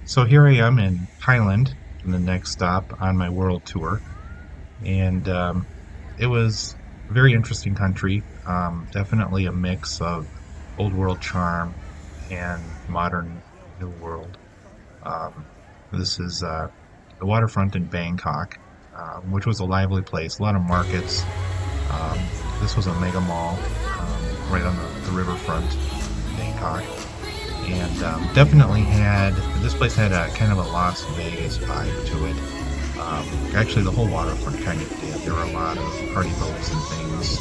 So here I am in Thailand, the next stop on my world tour, and it was a very interesting country. Definitely a mix of old world charm and modern new world. Um, this is the waterfront in Bangkok, which was a lively place, a lot of markets. This was a mega mall right on the riverfront in Bangkok. And definitely had this place had a kind of a Las Vegas vibe to it. Actually, the whole waterfront kind of did. There were a lot of party boats and things.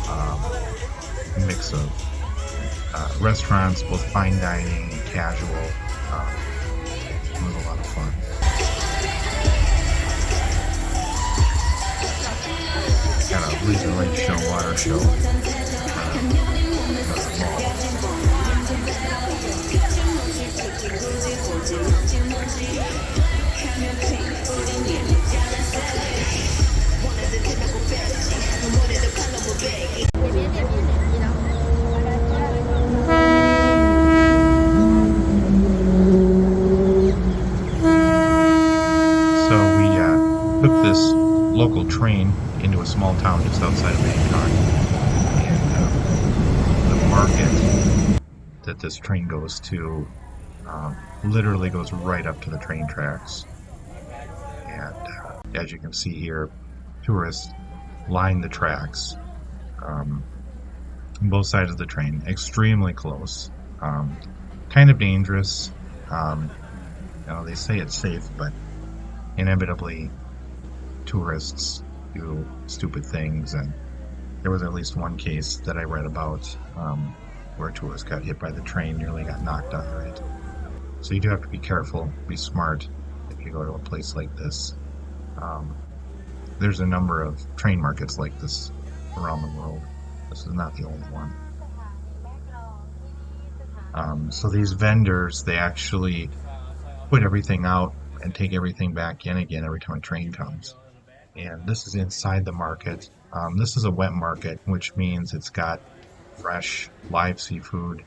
A mix of restaurants, both fine dining and casual. It was a lot of fun. Got a laser light show, water show. The mall. So we took this local train into a small town just outside of Bangkok, and the market that this train goes to literally goes right up to the train tracks. And as you can see here, tourists line the tracks um, on both sides of the train, extremely close, um, kind of dangerous. Um, they say it's safe, but inevitably tourists do stupid things, and there was at least one case that I read about where a tourist got hit by the train, nearly got knocked under it. So you do have to be careful, be smart if you go to a place like this. Um, there's a number of train markets like this around the world. This is not the only one. So these vendors, they actually put everything out and take everything back in again every time a train comes. And this is inside the market. This is a wet market, which means it's got fresh, live seafood,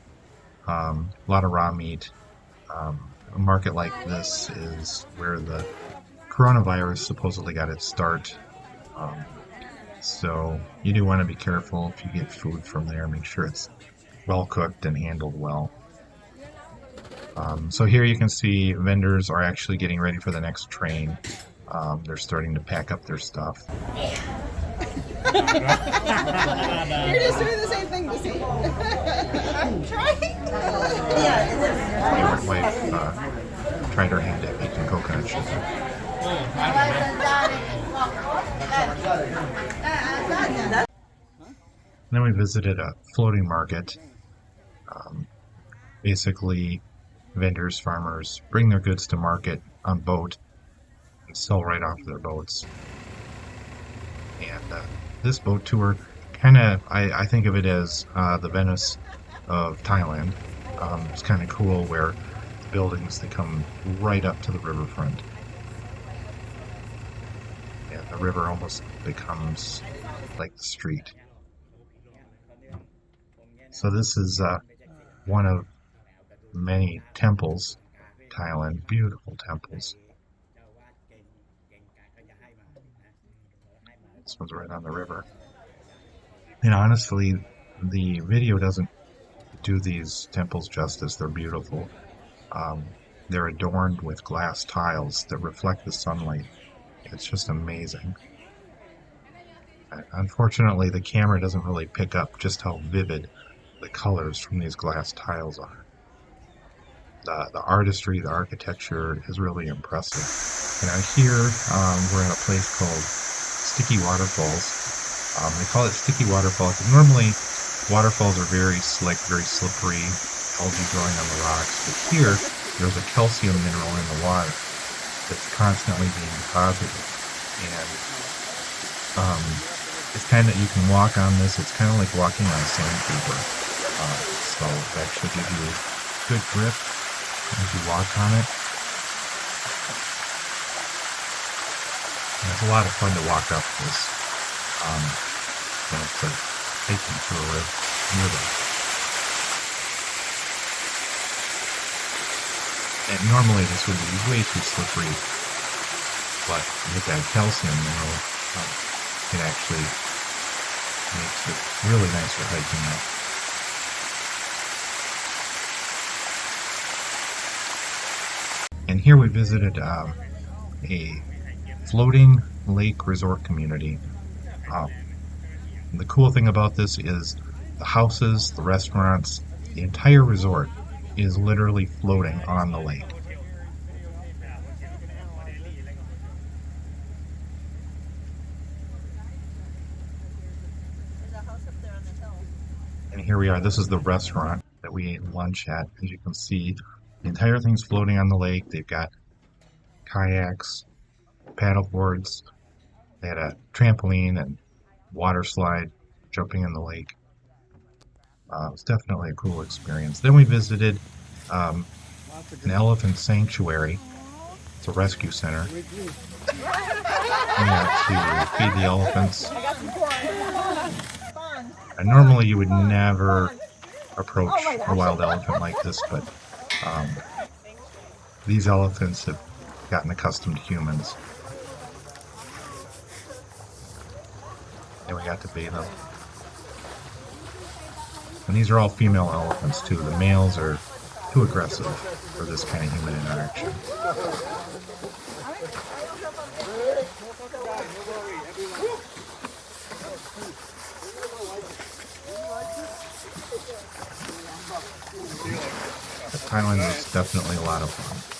a lot of raw meat. A market like this is where the coronavirus supposedly got its start. Um, so you do want to be careful if you get food from there. Make sure it's well cooked and handled well. So here you can see vendors are actually getting ready for the next train. They're starting to pack up their stuff. You're just doing the same thing to see. I'm trying. My wife tried her hand at making coconut sugar. Then we visited a floating market. Basically, vendors, farmers bring their goods to market on boat and sell right off their boats. And this boat tour, kind of, I think of it as the Venice of Thailand. It's kind of cool where buildings, they come right up to the riverfront. And the river almost becomes like the street. So this is one of many temples in Thailand, beautiful temples. This one's right on the river. And honestly, the video doesn't do these temples justice. They're beautiful. They're adorned with glass tiles that reflect the sunlight. It's just amazing. Unfortunately, the camera doesn't really pick up just how vivid the colors from these glass tiles are. The artistry, the architecture is really impressive. And out here, we're at a place called Sticky Waterfalls. They call it Sticky Waterfall because normally waterfalls are very slick, very slippery, algae growing on the rocks. But here, there's a calcium mineral in the water that's constantly being deposited. And it's kind of, you can walk on this, it's kind of like walking on sandpaper. So that should give you good grip as you walk on it. And it's a lot of fun to walk up this. To take you through a river. And normally this would be way too slippery, but with that calcium mineral, it actually makes it really nice for hiking up. And here we visited a floating lake resort community. The cool thing about this is the houses, the restaurants, the entire resort is literally floating on the lake. And here we are. This is the restaurant that we ate lunch at. As you can see, the entire thing's floating on the lake. They've got kayaks, paddle boards. They had a trampoline and water slide jumping in the lake. It was definitely a cool experience. Then we visited an elephant sanctuary. It's a rescue center. We got to feed the elephants. And normally you would never approach a wild elephant like this, but these elephants have gotten accustomed to humans. And we got to bathe them. And these are all female elephants too. The males are too aggressive for this kind of human interaction. Thailand was definitely a lot of fun.